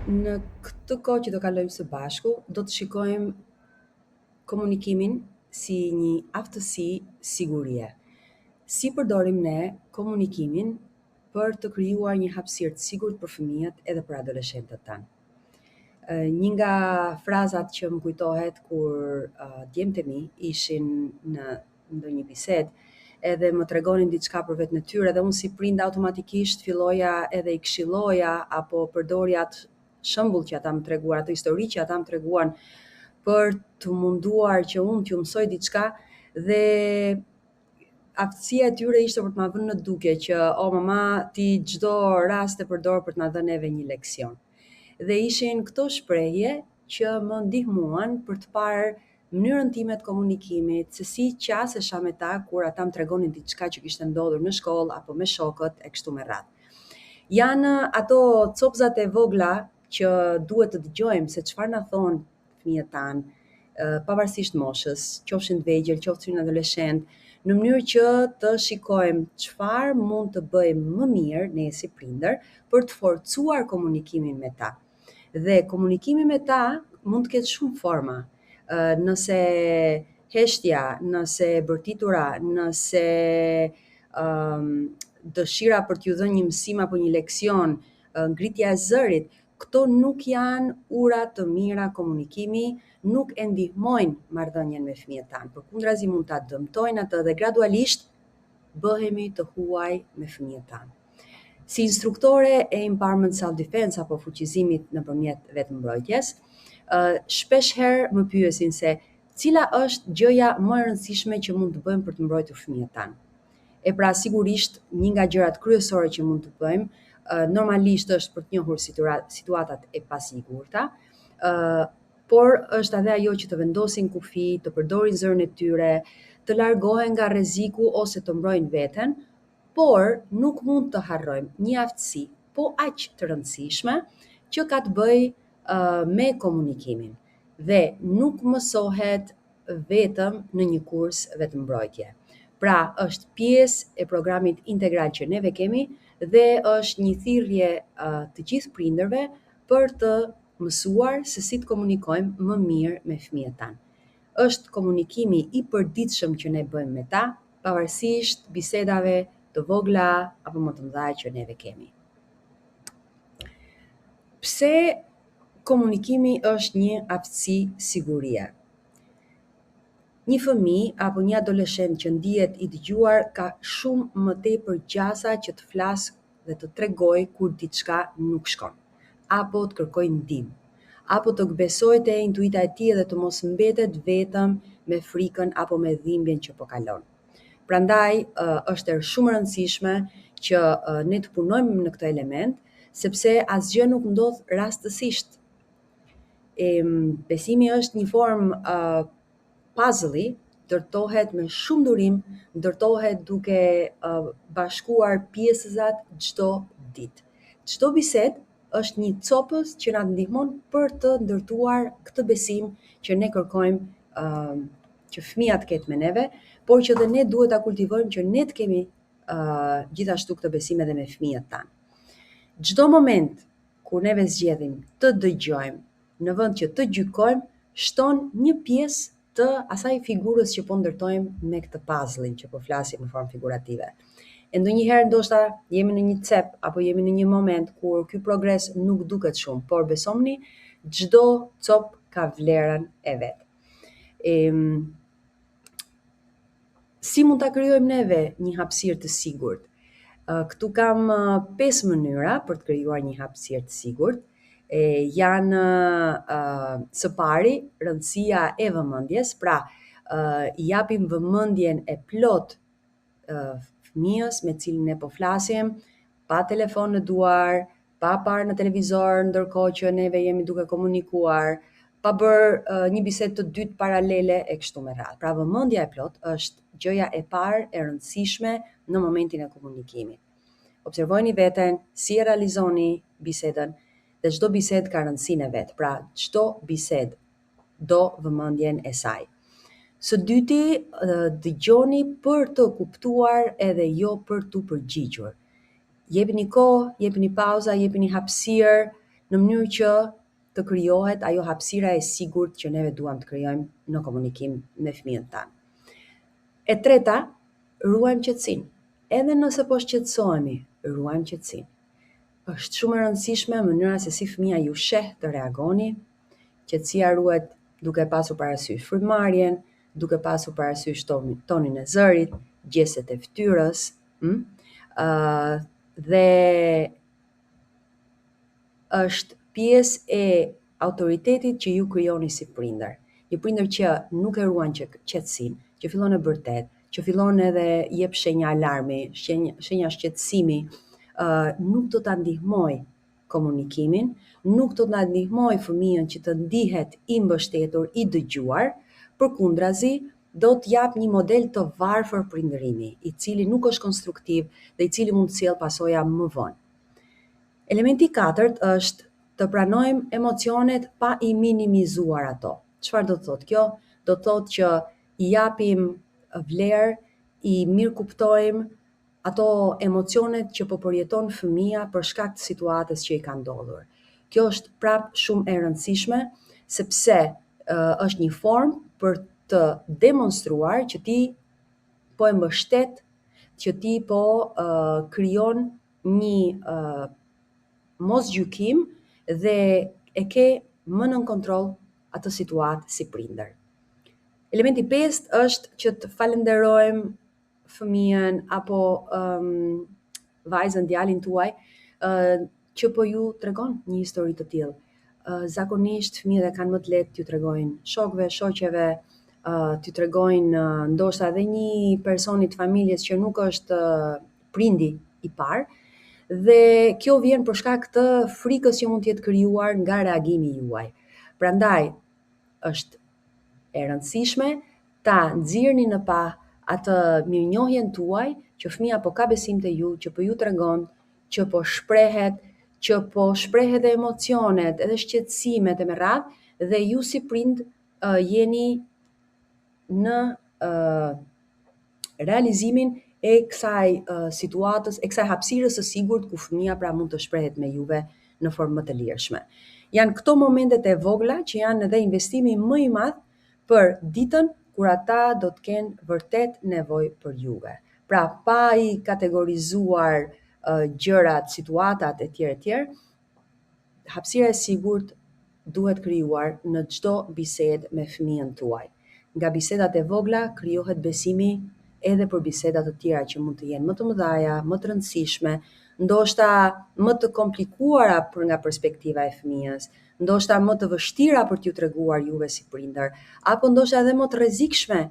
Në këtë kohë që do kalojmë së bashku, do të shikojmë komunikimin si një aftësi sigurie. Si përdorim ne komunikimin për të krijuar një hapësirë të sigurt për fëmijët edhe për adoleshentët tanë. Një nga frazat që më kujtohet kur djemtë e mi ishin në ndonjë bisedë edhe më tregonin diçka për vetën e tyre dhe unë si prind automatikisht filloja edhe i këshilloja apo përdorja atë shembull që ata më treguan, atë histori që ata më treguan për të munduar që unë t'ju mësoj diçka dhe aftësia e tyre ishte për të ma vënë në duke që o mama ti çdo rast e përdor për të na dhënë neve një leksion. Dhe ishin këto shprehje që më ndihmuan për të parë mënyrën time të komunikimit, se si qasesha me ta kur ata më tregonin diçka që kishte ndodhur në shkollë apo me shokët e kështu me radhë. Janë ato copzat e vogla që duhet të dëgjojmë se çfarë na thon fëmijët tanë, pavarësisht moshës, qofshin të vegjël, qofshin adoleshent, në mënyrë që të shikojmë çfarë mund të bëjmë më mirë ne si prindër për të forcuar komunikimin me ta. Dhe komunikimi me ta mund të ketë shumë forma. Nëse heshtja, nëse bërtitura, nëse dëshira për t'ju dhënë një mësim apo një leksion, ngritja e zërit, këto nuk janë ura të mira komunikimi, nuk e ndihmojnë marrëdhënien me fëmijët tanë. Përkundrazi mund ta dëmtojnë atë dhe gradualisht bëhemi të huaj me fëmijët tanë. Si instruktore e empowerment self-defense apo fuqizimit nëpërmjet vetëmbrojtjes, shpesh herë më pyesin se cila është gjëja më e rëndësishme që mund të bëjmë për të mbrojtur fëmijët tanë. E pra sigurisht një nga gjërat kryesore që mund të bëjmë, normalisht është për të njohur situatat e pasigurta, por është edhe ajo që të vendosin kufi, të përdorin zërin e tyre, të largohen nga rreziku ose të mbrojnë veten, por nuk mund të harrojmë një aftësi po aq të rëndësishme që ka të bëjë me komunikimin dhe nuk mësohet vetëm në një kurs vetëmbrojtje. Pra, është pjesë e programit integral që neve kemi dhe është një thirrje të gjithë prindërve për të mësuar se si të komunikojmë më mirë me fëmijët tanë. Është komunikimi i përditshëm që ne bëjmë me ta, pavarësisht bisedave të vogla apo më të mëdha që neve kemi. Pse komunikimi është një aftësi sigurie? Një fëmijë apo një adoleshent që ndihet i dëgjuar ka shumë më tepër gjasa që të flasë dhe të tregojë kur diçka nuk shkon, apo të kërkojë ndihmë, apo të besojë te intuita e tij dhe të mos mbetet vetëm me frikën apo me dhimbjen që po kalon. Prandaj është shumë e rëndësishme që ne të punojmë në këtë element, sepse asgjë nuk ndodh rastësisht. Besimi është një formë puzzle-i, ndërtohet me shumë durim, ndërtohet duke bashkuar pjesëzat çdo ditë. Çdo bisedë është një copës që na ndihmon për të ndërtuar këtë besim që ne kërkojmë që fëmia të ketë me neve, por që dhe ne duhet ta kultivojmë që ne të kemi gjithashtu këtë besim edhe me fëmijët tanë. Çdo moment kur neve zgjedhim të dëgjojmë në vend që të gjykojmë, shton një pjesë të asaj figurës që po ndërtojmë me këtë puzzle-in që po flasim në formë figurative. E ndonjëherë ndoshta jemi në një cep apo jemi në një moment kur ky progres nuk duket shumë, por besomni, çdo cop ka vlerën e vet. Si mund ta krijojmë neve një hapësirë të sigurt? Këtu kam 5 mënyra për të krijuar një hapësirë të sigurt. Janë së pari rëndësia e vëmendjes, pra i japim vëmendjen e plot fëmijës me cilin ne po flasim, pa telefon në duar, pa parë në televizor ndërkohë që neve jemi duke komunikuar, pa bërë një bisedë të dytë paralele e kështu me radhë. Pra vëmendja e plot është gjëja e parë e rëndësishme në momentin e komunikimit. Observojeni veten, si e realizoni bisedën, dhe çdo bisedë ka rëndësinë e vet. Pra çdo bisedë do vëmendjen e saj. Së dyti, dëgjoni për të kuptuar edhe jo për të përgjigjur. Jepini kohë, jepini pauza, jepini hapësirë, në mënyrë që të krijohet ajo hapësira e sigurt që neve duam të krijojmë në komunikim me fëmijën tanë. E treta, ruajmë qetësinë. Edhe nëse po shqetësohemi, ruajmë qetësinë. Është shumë e rëndësishme mënyra se si fëmia ju sheh të reagoni. Qetësia ruhet duke pasur parasysh frymëmarrjen, duke pasur parasysh tonin e zërit, gjeset e fytyrës, dhe është pjesë e autoritetit që ju krijoni si prindër. Një prindër që nuk e ruan qetësinë, që fillon e bërtet, që fillon edhe jep shenja alarmi, shenja shqetësimi, nuk do ta ndihmoj komunikimin, nuk do ta ndihmoj fëmijën që të ndihet i mbështetur, i dëgjuar, përkundrazi do të jap një model të varfër prindërimi, i cili nuk është konstruktiv dhe i cili mund të sjellë pasoja më vonë. Elementi i katërt është të pranojmë emocionet pa i minimizuar ato. Çfarë do të thotë kjo? Do të thotë që i japim vlerë, i mirë kuptojmë ato emocionet që po përjeton fëmia për shkak të situatës që i ka ndodhur. Kjo është prapë shumë e rëndësishme, sepse është një formë për të demonstruar që ti po e mbështet, që ti po krijon një mos gjykim dhe e ke më nën kontroll atë situatë si prindër. Elementi 5 është që të falenderojmë fëmijën apo vajzën, djalin tuaj, që po ju tregon një histori të tillë. Zakonisht fëmijët e kanë më të lehtë t'ju tregojnë shokëve, shoqeve, t'ju tregojnë ndoshta edhe një personi të familjes që nuk është prindi i parë, dhe kjo vjen për shkak të frikës që mund të jetë krijuar nga reagimi juaj. Prandaj është e rëndësishme ta nxirrni në pa atë mirënjohjen tuaj që fëmia po ka besim te ju, që po ju tregon, që po shprehet, që po shpreh edhe emocionet, edhe shqetësimet e me radhë, dhe ju si prind jeni në realizimin e kësaj situatës, e kësaj hapësirës së sigurt ku fëmia pra mund të shprehet me juve në formë më të lirshme. Janë këto momentet e vogla që janë edhe investimi më i madh për ditën kur ata do të kenë vërtet nevojë për juve. Pra, pa i kategorizuar gjërat, situatat e tjerë, hapësira e sigurt duhet krijuar në çdo bisedë me fëmijën tuaj. Nga bisedat e vogla krijohet besimi edhe për bisedat të tjera që mund të jenë më të mëdhaja, më të rëndësishme, ndoshta më të komplikuara për nga perspektiva e fëmijës, ndoshta më të vështira për t'ju treguar juve si prindër, apo ndoshta edhe më të rrezikshme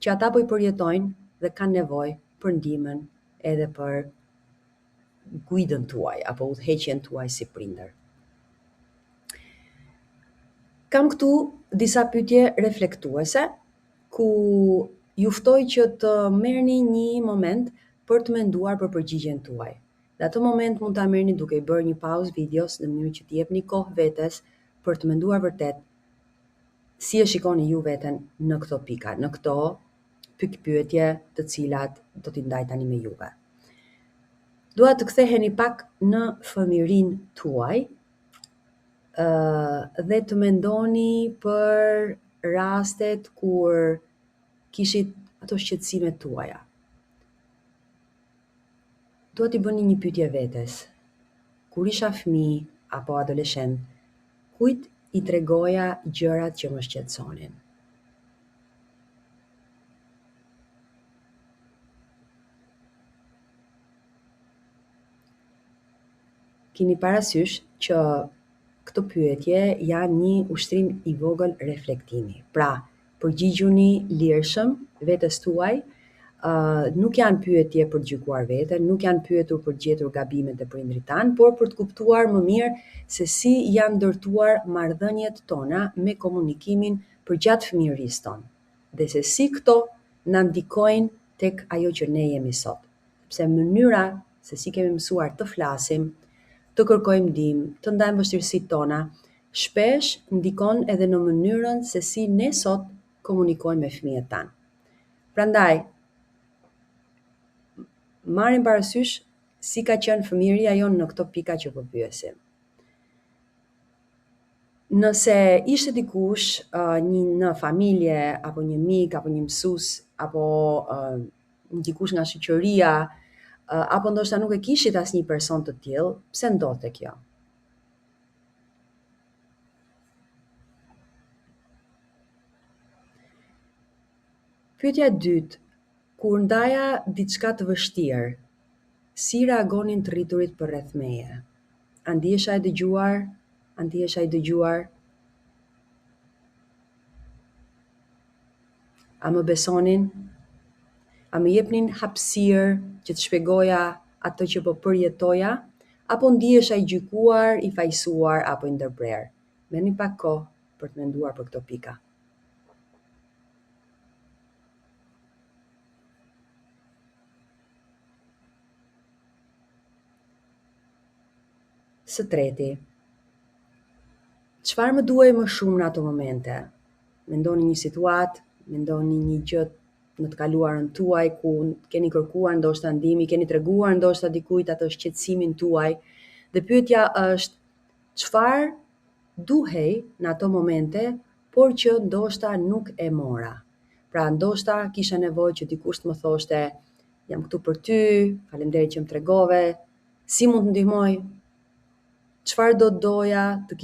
që ata po i përjetojnë dhe kanë nevojë për ndihmën edhe për guidën tuaj apo udhëheqjen tuaj si prindër. Kam këtu disa pyetje reflektuese ku ju ftoj që të merrni një moment për të menduar për përgjigjen tuaj. Dhe atë moment mund ta merrni duke i bërë një pauzë videos në mënyrë që të jepni kohë vetes për të menduar vërtet si e shikoni ju veten në këto pika, në këto pyetje të cilat do t'i ndaj tani me juve. Dua të ktheheni pak në fëmijërinë tuaj dhe të mendoni për rastet kur kishit ato shqetësimet tuaja. Dua t'i bëni një pyetje vetes. Kur isha fëmijë apo adoleshent, kujt i tregoja gjërat që më shqetësonin? Keni parasysh që këto pyetje janë një ushtrim i vogël reflektimi. Pra, përgjigjuni lirshëm vetes tuaj, nuk janë pyetje për të gjykuar veten, nuk janë pyetur për të gjetur gabimet e prindrit tan, por për të kuptuar më mirë se si janë ndërtuar marrëdhëniet tona me komunikimin përgjatë fëmijërisë tonë, dhe se si këto na ndikojnë tek ajo që ne jemi sot. Sepse mënyra se si kemi mësuar të flasim, të kërkojmë ndihmë, të ndajmë vështirësitë tona, shpesh ndikon edhe në mënyrën se si ne sot komunikojmë me fëmijët tanë. Prandaj, marrim parasysh si ka qenë fëmijëria jonë në këto pika që po pyesim. Nëse ishte dikush në familje, apo një mik, apo një mësues, apo dikush nga shoqëria, apo ndoshta nuk e kishit asnjë person të tillë, pse ndodhte kjo? Pyetja e dytë, kur ndaja diçka të vështirë, si reagonin të rriturit përreth meje? A ndihesha e dëgjuar? A ndihesha i dëgjuar? A më besonin? A më jepnin hapësirë që të shpjegoja atë që po përjetoja? Apo ndihesha i gjykuar, i fajsuar apo i ndërprer? Merrni pak kohë për të menduar për këto pika. Së treti, çfarë më duhej më shumë në ato momente? Mendoni një situatë, mendoni një gjë në të kaluarën tuaj ku keni kërkuar ndoshta ndihmë, keni treguar ndoshta dikujt atë shqetësimin tuaj. Dhe pyetja është, çfarë duhej në ato momente, por që ndoshta nuk e mora. Pra ndoshta kisha nevojë që dikush të më thoshte, jam këtu për ty, faleminderit që më tregove, si mund të ndihmoj? Çfarë do doja të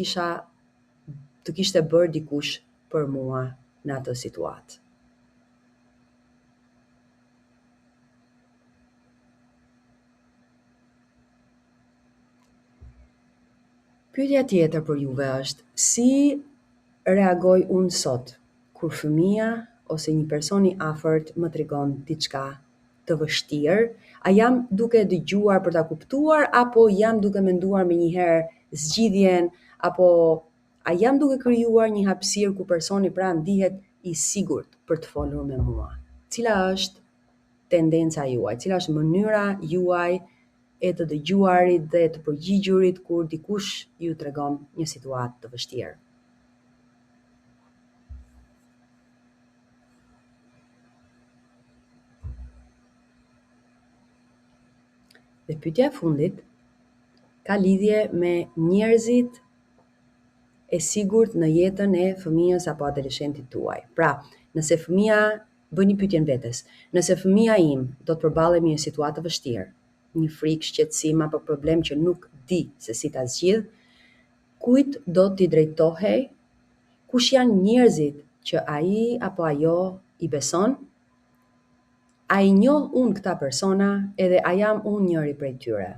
kishte bërë dikush për mua në atë situatë? Pyetja tjetër për juve është, si reagoj unë sot kur fëmia ose një person i afërt më tregon diçka të vështirë? A jam duke dëgjuar për ta kuptuar, apo jam duke menduar menjëherë zgjidhjen, apo a jam duke krijuar një hapësirë ku personi pra ndihet i sigurt për të folur me mua? Cila është tendenca juaj? Cila është mënyra juaj e të dëgjuarit dhe të përgjigjurit kur dikush ju tregon një situatë të vështirë? Dhe pyetja e fundit ka lidhje me njerëzit e sigurt në jetën e fëmijës apo adoleshentit tuaj. Pra, nëse fëmia, bëni pyetjen vetes, nëse fëmia im do të përballet me një situatë të vështirë, një frikë, shqetësim apo problem që nuk di se si ta zgjidh, kujt do t'i drejtohej? Kush janë njerëzit që ai apo ajo i beson? A i njoh unë këta persona edhe a jam unë njëri prej tyre?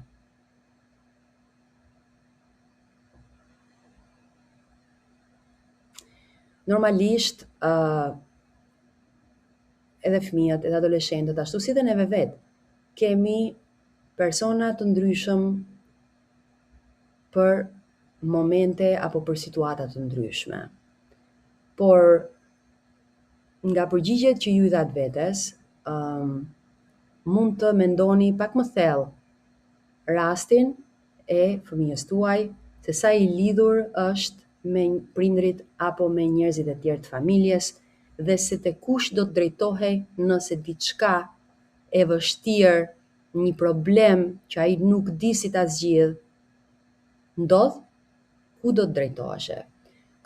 Normalisht, edhe fëmijët, edhe adoleshentët, ashtu si dhe neve vetë, kemi persona të ndryshëm për momente apo për situata të ndryshme. Por nga përgjigjet që ju i thatë vetes, mund të mendoni pak më thellë rastin e fëmijës tuaj, se sa i lidhur është me prindrit apo me njerëzit e tjerë të familjes, dhe se te kush do të drejtohej nëse diçka e vështirë, një problem që ai nuk di si ta zgjidh, ndodh, ku do të drejtoheshe?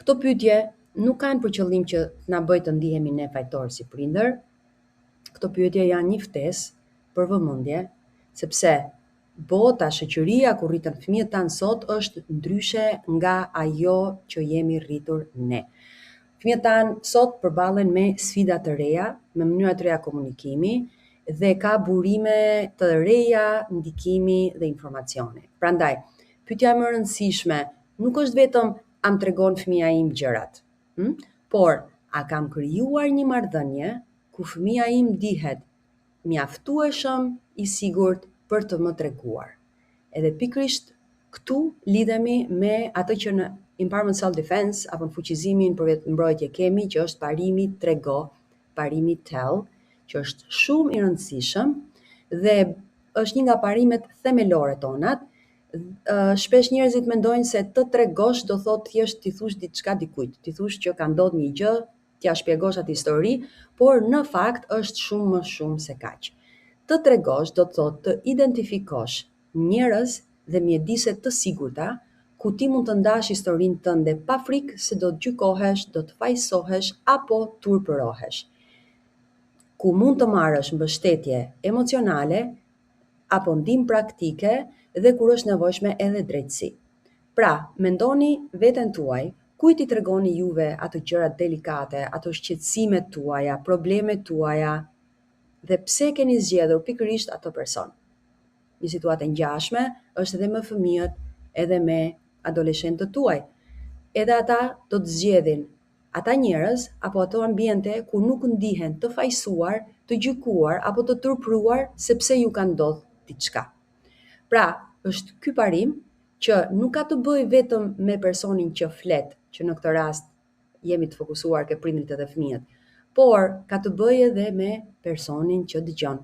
Këto pyetje nuk kanë për qëllim që na bëjë të ndihemi ne fajtor si prindër. Këto pyetje janë një ftesë për vëmendje, sepse bota, shoqëria ku rriten fëmijët tanë sot është ndryshe nga ajo që jemi rritur ne. Fëmijët tanë sot përballen me sfida të reja, me mënyra të reja komunikimi dhe ka burime të reja ndikimi dhe informacioni. Prandaj, pyetja më e rëndësishme nuk është vetëm a më tregon fëmia im gjërat, por a kam krijuar një marrëdhënie ku fëmia im ndihet mjaftueshëm i sigurt për të më treguar. Edhe pikrisht këtu lidhemi me atë që në Empowerment Self-Defense apo në fuqizimin për vetëmbrojtje kemi, që është parimi trego, parimi tell, që është shumë i rëndësishëm dhe është një nga parimet themelore tonat. Shpesh njerëzit mendojnë se të tregosh do thotë thjesht t'i thush diçka dikujt, t'i thush që ka ndodhur një gjë, t'ja shpjegosh atë histori, por në fakt është shumë më shumë se kaq. Të tregosh do të thotë të identifikosh njerëz dhe mjedise të sigurta ku ti mund të ndash historinë tënde pa frikë se do të gjykohesh, do të fajsohesh apo turpërohesh. Ku mund të marrësh mbështetje emocionale apo ndihmë praktike dhe kur është nevojshme edhe drejtësi. Pra, mendoni veten tuaj, kujt I tregoni juve ato gjërat delikate, ato shqetësimet tuaja, problemet tuaja dhe pse keni zgjedhur pikërisht ato person. Një situatë e ngjashme është edhe me fëmijët, edhe me adoleshentët tuaj. Edhe ata do të zgjedhin ata njerëz apo ato ambiente ku nuk ndihen të fajsuar, të gjykuar apo të turpruar sepse ju ka ndodhur diçka. Pra, është ky parim që nuk ka të bëjë vetëm me personin që flet, që në këtë rast jemi të fokusuar ke prindrit edhe fëmijët, por ka të bëjë edhe me personin që dëgjon.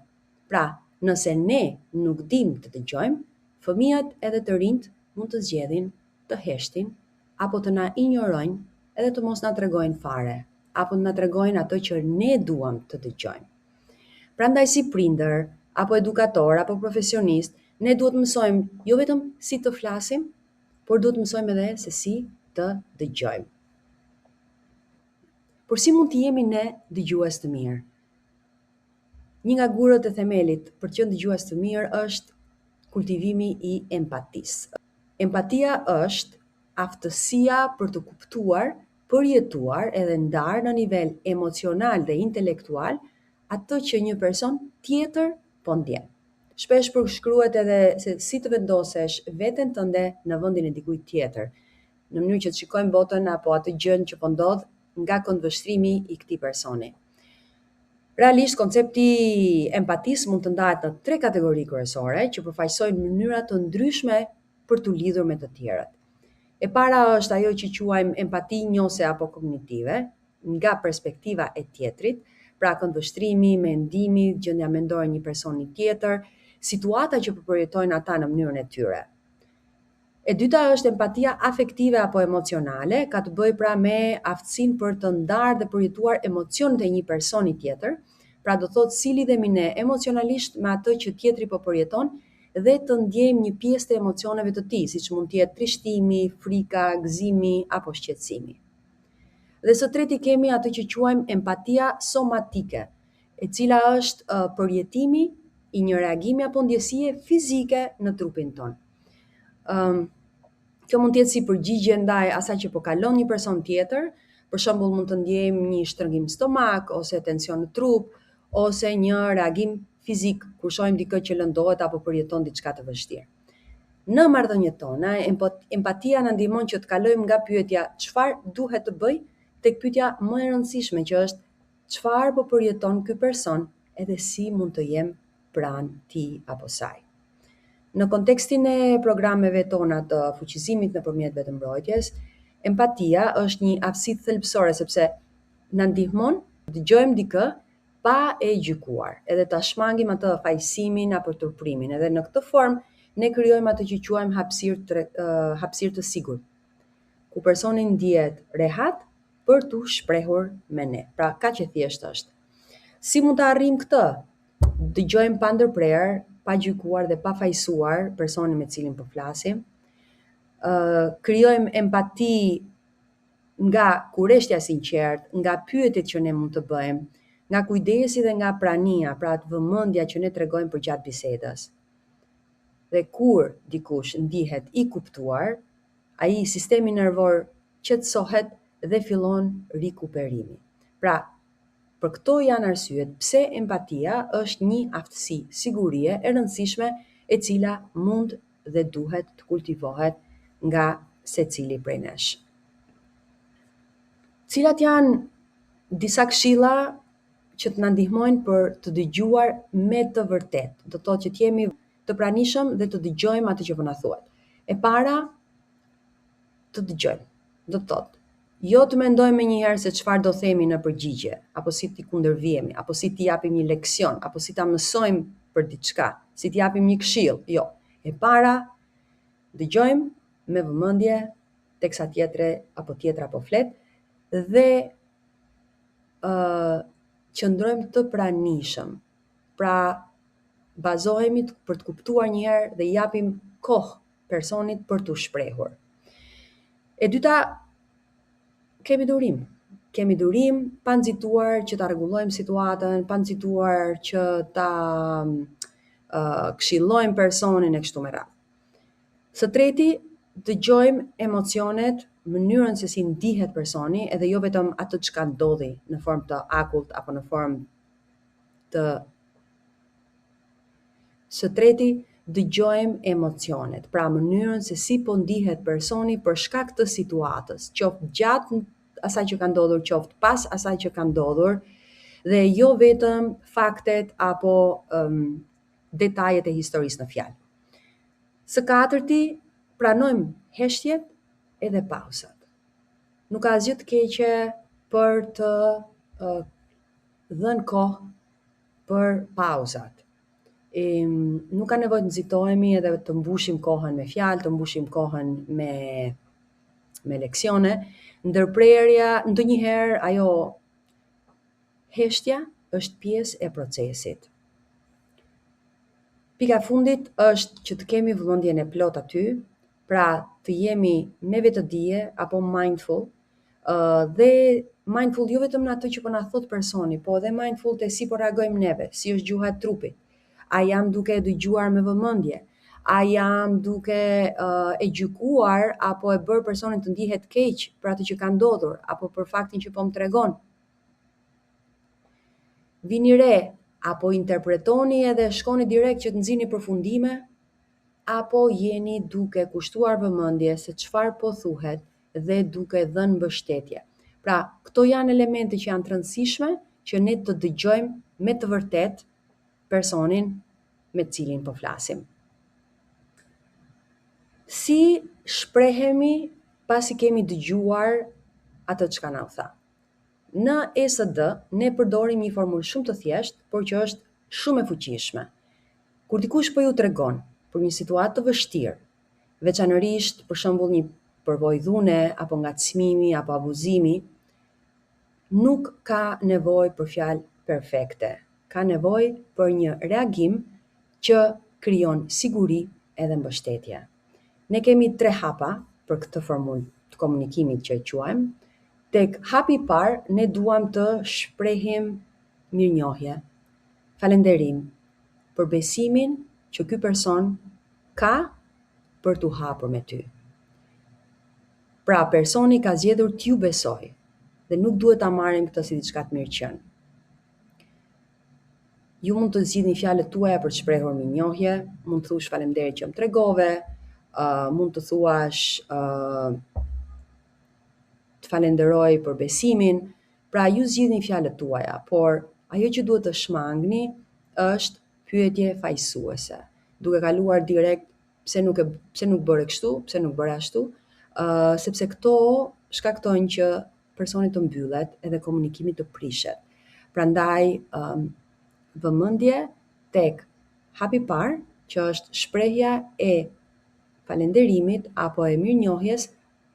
Pra, nëse ne nuk dim të dëgjojmë, fëmijët edhe të rinjt mund të zgjedhin të heshtin apo të na injorojnë edhe të mos na tregojnë fare, apo të na tregojnë ato që ne duam të dëgjojmë. Prandaj si prindër, apo edukator, apo profesionist, ne duhet mësojmë jo vetëm si të flasim, por duhet mësojmë edhe se si të dëgjojmë. Por si mund të jemi ne dëgjues të mirë? Një nga gurët e themelit për të qenë dëgjues të mirë është kultivimi I empatisë. Empatia është aftësia për të kuptuar, përjetuar edhe ndarë në nivel emocional dhe intelektual atë që një person tjetër po ndjen. Shpesh përshkruhet edhe se si të vendosesh veten tënde në vendin e dikujt tjetër, në mënyrë që të shikojmë botën apo atë gjën që po ndodh nga këndvështrimi I këtij personi. Realisht, koncepti empatisë mund të ndahet në 3 kategori kryesore që përfaqësojnë mënyra të ndryshme për të lidhur me të tjerët. E para është ajo që quajmë empati njohëse apo kognitive, nga perspektiva e tjetrit, pra këndvështrimi, mendimi, gjendja mendore e një personi tjetër, situata që përjetojnë ata në mënyrën e tyre. E dyta është empatia afektive apo emocionale, ka të bëjë pra me aftësinë për të ndarë dhe përjetuar emocionet e një personi tjetër, pra do thotë si lidhemi ne emocionalisht me atë që tjetri po përjeton dhe të ndjejmë një pjesë të emocioneve të tij, siç mund të jetë trishtimi, frika, gëzimi apo shqetësimi. Dhe së treti kemi atë që quajmë empatia somatike, e cila është përjetimi I një reagimi apo ndjesie fizike në trupin tonë. Kjo mund të jetë si përgjigje ndaj asaj që po kalon një person tjetër, për shembull mund të ndjejmë një shtrëngim stomak ose tension në trup ose një reagim fizik kur shohim dikë që lëndohet apo përjeton diçka të vështirë. Në marrëdhëniet tona, empatia na ndihmon që të kalojmë nga pyetja çfarë duhet të bëj tek pyetja më e rëndësishme që është çfarë po përjeton ky person edhe si mund të jem pranë tij apo saj. Në kontekstin e programeve tona të fuqizimit nëpërmjet vetëmbrojtjes, empatia është një aftësi thelbësore sepse na ndihmon të dëgjojmë dikë pa e gjykuar, edhe ta shmangim atë fajsimin apo turprimin, edhe në këtë formë ne krijojmë atë që quajmë hapësirë të sigurt, ku personi ndihet rehat për tu shprehur me ne. Pra, kaq e thjeshtë është. Si mund të arrijmë këtë? Dëgjojmë pa ndërprerë, pa gjykuar dhe pa fajsuar personin me cilin po flasim. Krijojmë empati nga kurreshtja sinqert, nga pyetjet që ne mund të bëjmë, nga kujdesi dhe nga prania, pra atë vëmendja që ne tregojmë përgjatë bisedës. Dhe kur dikush ndihet I kuptuar, ai sistemi nervor qetësohet dhe fillon rikuperimi. Pra, për këto janë arsyet pse empatia është një aftësi sigurie e rëndësishme e cila mund dhe duhet të kultivohet nga secili prej nesh. Cilat janë disa këshilla që të na ndihmojnë për të dëgjuar me të vërtetë, do të thotë që të jemi të pranishëm dhe të dëgjojmë atë që po na thuhet. E para, të dëgjojmë. Do të thotë jo të mendojmë menjëherë se çfarë do themi në përgjigje, apo si t'i kundërvijemi, apo si t'i japim një leksion, apo si ta mësojmë për diçka, si t'i japim një këshill. Jo. E para, dëgjojmë me vëmendje teksa tjetra po flet dhe qëndrojmë të pranishëm. Pra, bazohemi për të kuptuar një herë dhe japim kohë personit për t'u shprehur. E dyta, kemi durim. Kemi durim pa nxituar që ta rregullojmë situatën, pa nxituar që ta këshillojmë personin e kështu me radhë. Së treti, dëgjojmë emocionet, mënyrën se si ndihet personi, edhe jo vetëm atë çka ndodhi në formë të akullt apo në formë të Së treti, dëgjojmë emocionet, pra mënyrën se si po ndihet personi për shkak të situatës, qoftë gjatë asaj që ka ndodhur, qoftë pas asaj që ka ndodhur, dhe jo vetëm faktet apo detajet e historisë në fjalë. Së katërti, pranojmë heshtjet edhe pauzat. Nuk ka asgjë të keqe për të dhënë kohë për pauzat. Nuk ka nevojë të nxitohemi edhe të mbushim kohën me fjalë, të mbushim kohën me leksione. Ndërprerja, ndonjëherë ajo heshtja është pjesë e procesit. Pika e fundit është që të kemi vëmendjen e plot aty, pra të jemi me vetëdije apo mindful, dhe mindful jo vetëm në atë që po na thot personi, po edhe mindful te si po reagojmë neve, si është gjuha e trupit. A jam duke dëgjuar me vëmendje? A jam duke e gjykuar apo e bërë personin të ndihet keq për atë që ka ndodhur apo për faktin që po më tregon? Vini re, apo interpretoni edhe shkoni direkt që të nxjini përfundime, apo jeni duke kushtuar vëmendje se çfarë po thuhet dhe duke dhënë mbështetje. Pra, këto janë elemente që janë të rëndësishme që ne të dëgjojmë me të vërtet personin me të cilin po flasim. Si shprehemi pasi kemi dëgjuar atë çka na u tha? Në ESD ne përdorim një formulë shumë të thjeshtë, por që është shumë e fuqishme. Kur dikush po ju tregon për një situatë të vështirë, veçanërisht për shembull një përvojë dhune apo ngacmimi apo abuzimi, nuk ka nevojë për fjalë perfekte. Ka nevojë për një reagim që krijon siguri edhe mbështetje. Ne kemi 3 hapa për këtë formulë të komunikimit që e quajmë. Tek hapi i parë, ne duam të shprehim mirënjohje, falënderim për besimin që ky person ka për t'u hapur me ty. Pra, personi ka zgjedhur t'ju besoj dhe nuk duhet ta marrim këtë si diçka të mirëqen. Ju mund të zgjidhni fjalët tuaja për të shprehur mirënjohje, mund të thuash faleminderit që më tregove, mund të thuash të falenderoj për besimin, pra ju zgjidhni fjalët tuaja, por ajo që duhet të shmangni është pyetje fajsuese, duke kaluar direkt pse nuk bëre kështu, pse nuk bëre ashtu, sepse këto shkaktojnë që personi të mbyllet edhe komunikimi të prishet. Prandaj vëmendje tek hapi i parë, që është shprehja e falenderimit apo e mirënjohjes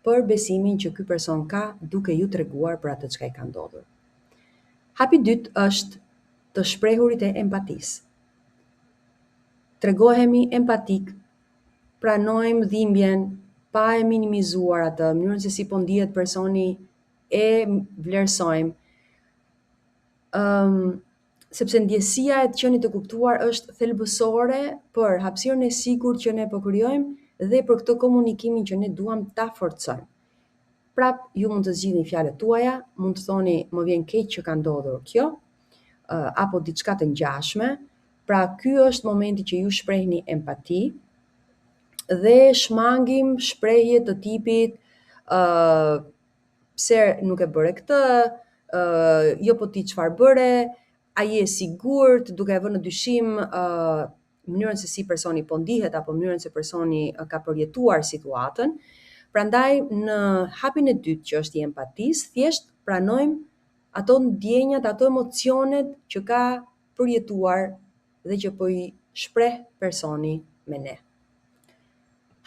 për besimin që ky person ka duke ju treguar për atë çka i ka ndodhur. Hapi i dytë është të shprehurit e empatisë. Tregohemi empatik, pranojmë dhimbjen pa e minimizuar atë, mënyrën se si po ndihet personi e vlerësojmë. Sepse ndjesia e të qenit të kuptuar është thelbësore për hapësirën e sigurt që ne po krijojmë dhe për këtë komunikimin që ne duam ta forcojmë. Prap, ju mund të zgjidhni fjalët tuaja, mund të thoni më vjen keq që ka ndodhur kjo, apo diçka të ngjashme. Pra, ky është momenti që ju shprehni empati dhe shmangim shprehje të tipit pse nuk e bëre këtë, jo po ti çfarë bëre, a je sigurt, duke e vënë në dyshim mënyrën se si personi po ndihet apo mënyrën se personi ka përjetuar situatën. Prandaj në hapin e dytë që është i empatisë, thjesht pranojmë ato ndjenjat, ato emocionet që ka përjetuar dhe që po i shpreh personi me ne.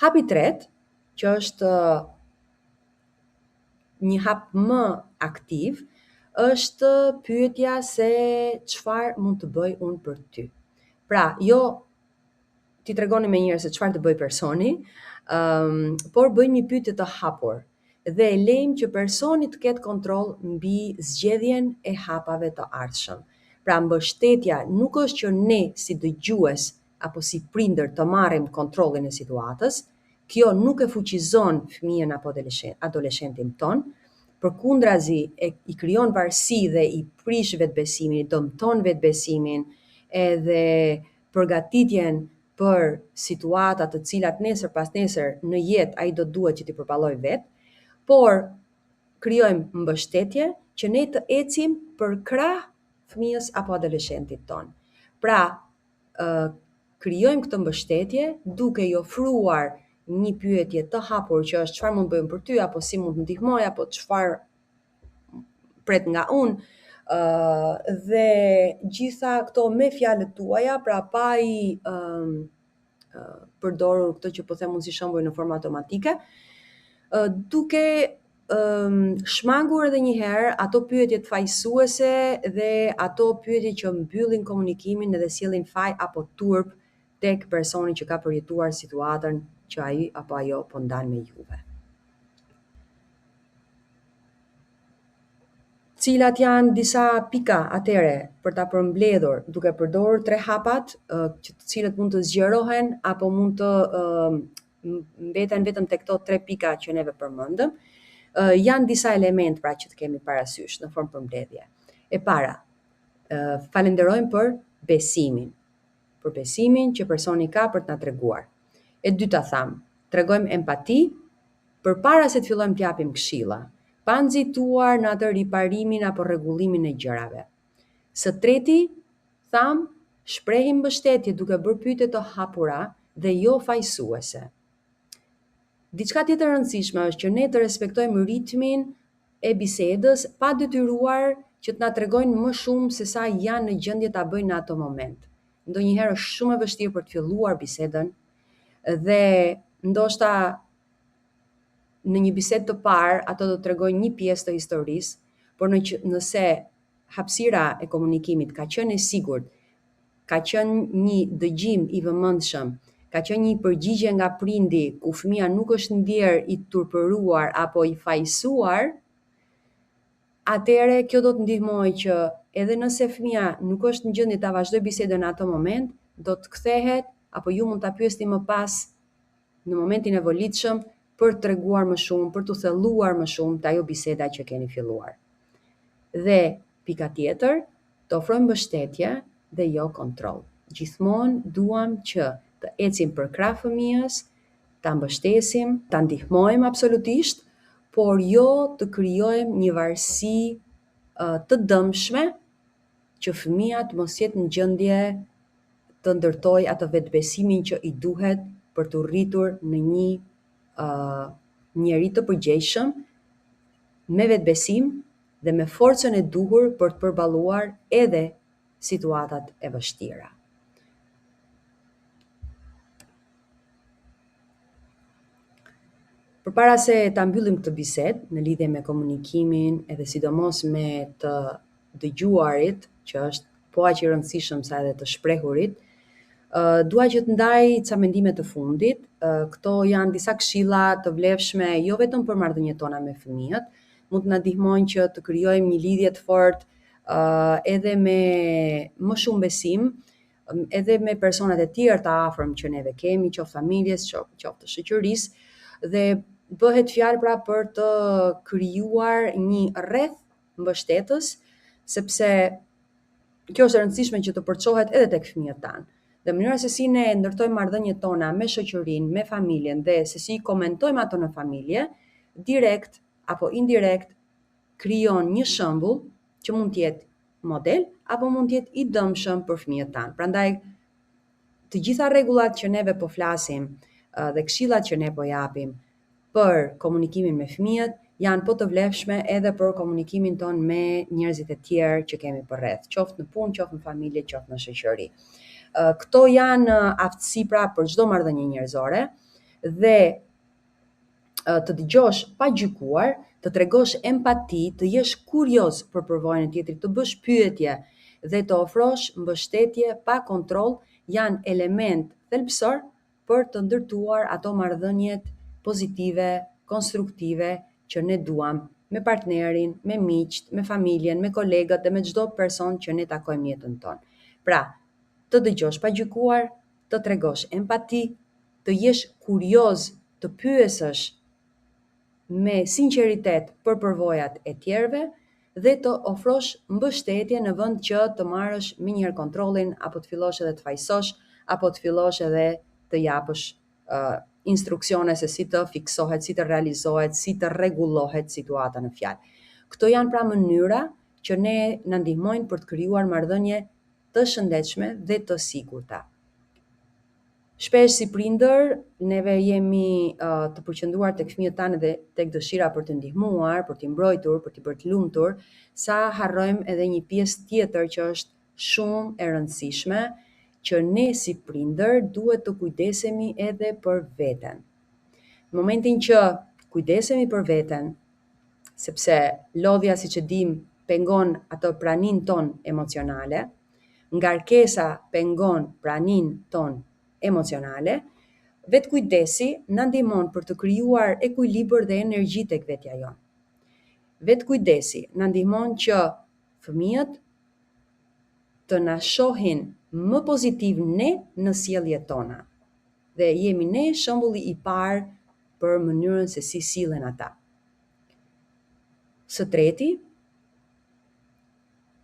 Hapi i tretë, që është një hap më aktiv, është pyetja se çfarë mund të bëj unë për ty. Pra, jo ti tregoni me njëherë se çfarë të bëj personi, por bëjmë një pyetje të hapur. dhe e lejmë që personi të ketë kontroll mbi zgjedhjen e hapave të ardhshëm. Pra mbështetja nuk është që ne si dëgjues apo si prindër të marrim kontrollin e situatës, kjo nuk e fuqizon fëmijën apo adoleshentin ton, përkundrazi i krijon varësi dhe i prish vetbesimin, i dëmton vetbesimin edhe përgatitjen për situata të cilat nesër pas nesër në jetë ai do duhet që t'i përballojë vetë, por krijojmë mbështetje që ne të ecim për krah fëmijës apo adoleshentit ton. Pra, krijojmë këtë mbështetje duke i ofruar një pyetje të hapur që është çfarë mund bëjmë për ty, apo si mund të ndihmoj, apo çfarë pret nga unë, dhe gjitha këto me fjalët tuaja, pra pa i përdorur këtë që po them unë si shembull në formë automatike, duke shmangur edhe një herë ato pyetje të fajsuese dhe ato pyetje që mbyllin komunikimin edhe sjellin faj apo turp tek personi që ka përjetuar situatën që ai apo ajo po ndan me juve. Cilat janë disa pika atyre për ta përmbledhur duke përdorur 3 hapat, që të cilët mund të zgjerohen apo mund të mbeten vetëm tek këto 3 pika që neve përmendëm. Janë disa element pra që të kemi parasysh në formë përmbledhje. E para, falenderojmë për besimin që personi ka për të na treguar. E dyta tham, tregojmë empati përpara se të fillojmë të japim këshilla, pa nxituar në atë riparimin apo rregullimin e gjërave. Së treti, tham, shprehim mbështetje duke bërë pyetje të hapura dhe jo fajsuese. Diçka tjetër e rëndësishme është që ne të respektojmë ritmin e bisedës pa detyruar që të na tregojnë më shumë se sa janë në gjendje ta bëjnë në ato moment. Ndonjëherë është shumë e vështirë për të filluar bisedën dhe ndoshta në një bisedë të parë ato do të tregojnë një pjesë të historisë, por nëse hapësira e komunikimit ka qenë e sigurt, ka qenë një dëgjim i vëmendshëm, ka qenë një përgjigje nga prindi ku fëmia nuk është ndjerë i turpëruar apo i fajsuar, atëherë kjo do të ndihmojë që edhe nëse fëmia nuk është në gjendje ta vazhdojë bisedën në atë moment, do të kthehet apo ju mund ta pyesni më pas në momentin e volitshëm për të treguar më shumë, për të thelluar më shumë të ajo biseda që keni filluar. Dhe pika tjetër, të ofrojmë mbështetje dhe jo kontroll. Gjithmonë duam që të ecim për krah fëmijës, ta mbështesim, ta ndihmojmë absolutisht, por jo të krijojmë një varësi të dëmshme që fëmia të mos jetë në gjendje të ndërtojë atë vetbesimin që i duhet për të rritur në një njeri të përgjegjshëm, me vetbesim dhe me forcën e duhur për të përballuar edhe situatat e vështira. Përpara se ta mbyllim këtë bisedë në lidhje me komunikimin edhe sidomos me të dëgjuarit, që është po aq i rëndësishëm sa edhe të shprehurit, dua që të ndaj ca mendime të fundit. Këto janë disa këshilla të vlefshme jo vetëm për marrëdhëniet tona me fëmijët, mund të na ndihmojnë që të krijojmë një lidhje të fortë edhe me më shumë besim, edhe me personat e tjerë të afërm që neve kemi, qoftë familjes, qoftë të shoqërisë, dhe bëhet fjalë pra për të krijuar një rreth mbështetës, sepse kjo është e rëndësishme që të përçohet edhe tek fëmijët tanë. Dhe mënyra se si ne ndërtojmë marrëdhëniet tona me shoqërinë, me familjen dhe se si komentojmë ato në familje, direkt apo indirekt krijon një shembull që mund të jetë model apo mund të jetë i dëmshëm për fëmijët tanë. Prandaj të gjitha rregullat që neve po flasim dhe këshillat që ne po japim për komunikimin me fëmijët janë po të vlefshme edhe për komunikimin ton me njerëzit e tjerë që kemi përreth, qoftë në punë, qoftë në familje, qoftë në shoqëri. Këto janë aftësi pra për çdo marrëdhënie njerëzore dhe të dëgjosh pa gjykuar, të tregosh empati, të jesh kurioz për përvojën e tjetrit, të bësh pyetje dhe të ofrosh mbështetje pa kontroll janë element thelbësor për të ndërtuar ato marrëdhëniet pozitive, konstruktive që ne duam me partnerin, me miqt, me familjen, me kolegët dhe me çdo person që ne takojmë jetën tonë. Pra, të dëgjosh pa gjykuar, të tregosh empati, të jesh kurioz, të pyesësh me sinqeritet për përvojat e tjerëve dhe të ofrosh mbështetje në vend që të marrësh minjëherë kontrollin apo të fillosh edhe të fajsosh apo të fillosh edhe të japësh instruksione se si të fiksohet, si të realizohet, si të rregullohet situata në fjalë. Këto janë pra mënyra që ne na ndihmojnë për të krijuar marrëdhënie të shëndetshme dhe të sigurta. Shpesh si prindër, neve jemi të përqendruar tek fëmijët tanë dhe tek dëshira për të ndihmuar, për t'i mbrojtur, për t'i bërë të lumtur, sa harrojmë edhe një pjesë tjetër që është shumë e rëndësishme, që ne si prindër duhet të kujdesemi edhe për veten. Në momentin që kujdesemi për veten, sepse lodhja, siç e dim, pengon atë praninë tonë emocionale, ngarkesa pengon praninë tonë emocionale, vetë kujdesi na ndihmon për të krijuar ekuilibër dhe energji tek vetja jonë. Vetë kujdesi na ndihmon që fëmijët të na shohin më pozitiv ne në sjelljet tona. Dhe jemi ne shembulli i parë për mënyrën se si sillen ata. Së treti,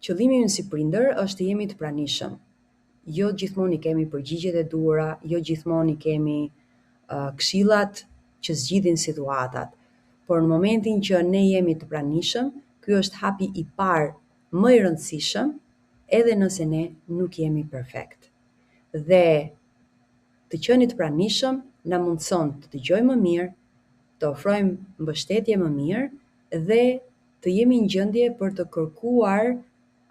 qëllimi ynë si prindër është të jemi të pranishëm. Jo gjithmonë i kemi përgjigjet e duhura, jo gjithmonë i kemi këshillat që zgjidhin situatat, por në momentin që ne jemi të pranishëm, ky është hapi i parë më i rëndësishëm, edhe nëse ne nuk jemi perfekt. Dhe të qenit pranishëm na mundson të dëgjojmë më mirë, të ofrojmë mbështetje më mirë dhe të jemi në gjendje për të kërkuar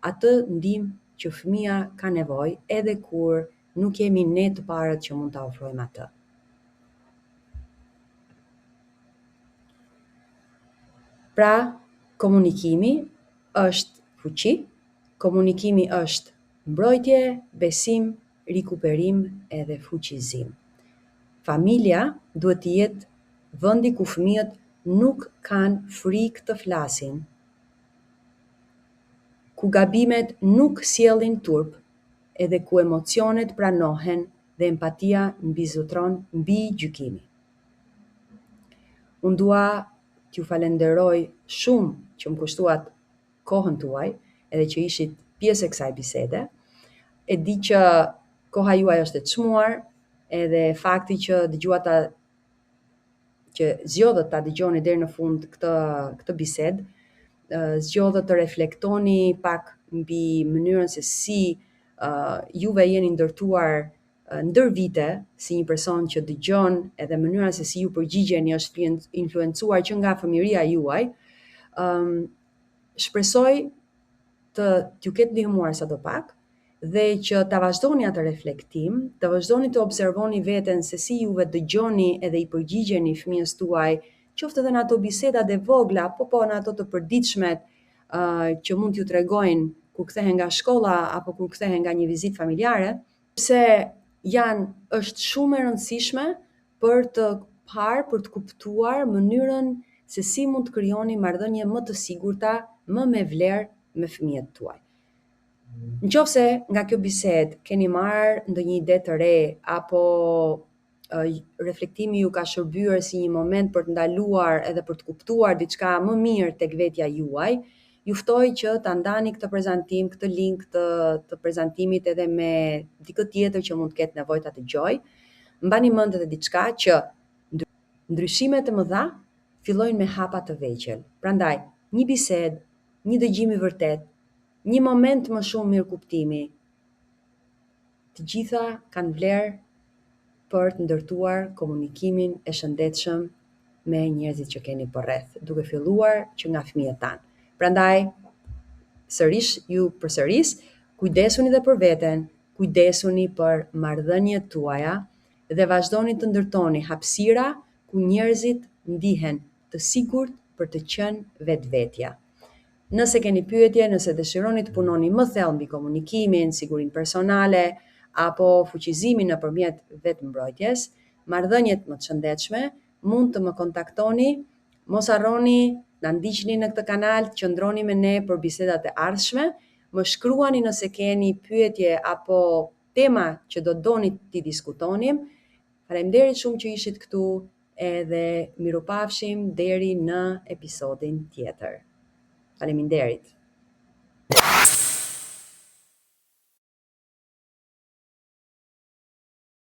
atë ndihmë që fëmia ka nevojë edhe kur nuk jemi ne të parët që mund ta ofrojmë atë. Pra, komunikimi është fuqi, komunikimi është mbrojtje, besim, rikuperim edhe fuqizim. Familja duhet të jetë vendi ku fëmijët nuk kanë frikë të flasin, ku gabimet nuk sjellin turp, edhe ku emocionet pranohen dhe empatia mbizotron mbi gjykimi. Unë dua t'ju falenderoj shumë që më kushtuat kohën tuaj, edhe që ishit pjesë e kësaj bisede. E di që koha juaj është e çmuar, edhe fakti që që zgjodhët ta dëgjoni deri në fund këtë bisedë, zgjodhët të reflektoni pak mbi mënyrën se si juve jeni ndërtuar ndër vite si një person që dëgjon, edhe mënyra se si ju përgjigjeni është influencuar që nga fëmijëria juaj. Shpresoj të t'ju ketë ndihmuar sadopak dhe që ta vazhdoni atë reflektim, të vazhdoni të observoni veten se si juve dëgjoni edhe i përgjigjeni fëmijës tuaj, qoftë edhe në ato bisedat e vogla, po në ato të përditshmet që mund t'ju tregojnë kur kthehen nga shkolla apo kur kthehen nga një vizitë familjare, se është shumë e rëndësishme për të parë, për të kuptuar mënyrën se si mund të krijoni marrëdhënie më të sigurta, më me vlerë me fëmijët tuaj. Nëse nga kjo bisedë keni marrë ndonjë ide të re apo reflektimi ju ka shërbyer si një moment për të ndaluar edhe për të kuptuar diçka më mirë tek vetja juaj, ju ftoj që ta ndani këtë prezantim, këtë link të prezantimit edhe me dikë tjetër që mund të ketë nevojë ta dëgjojë. Mbani mend edhe diçka që ndryshimet e mëdha fillojnë me hapa të vegjël. Prandaj, një bisedë, një dëgjim i vërtet, një moment më shumë mirëkuptimi, të gjitha kanë vlerë për të ndërtuar komunikimin e shëndetshëm me njerëzit që keni përreth, duke filluar që nga fëmijët tanë. Prandaj, ju përsëris, kujdesuni dhe për veten, kujdesuni për marrëdhëniet tuaja dhe vazhdoni të ndërtoni hapësira ku njerëzit ndihen të sigurt për të qenë vetvetja. Nëse keni pyetje, nëse dëshironi të punoni më thellë mbi komunikimin, sigurinë personale apo fuqizimin nëpërmjet vetmbrojtjes, marrëdhëniet më të shëndetshme, mund të më kontaktoni Mos harroni, na ndiqni në këtë kanal, qëndroni me ne për bisedat e ardhshme. Më shkruani nëse keni pyetje apo tema që do doni t'i diskutonim. Faleminderit shumë që ishit këtu edhe mirupafshim deri në episodin tjetër. Faleminderit.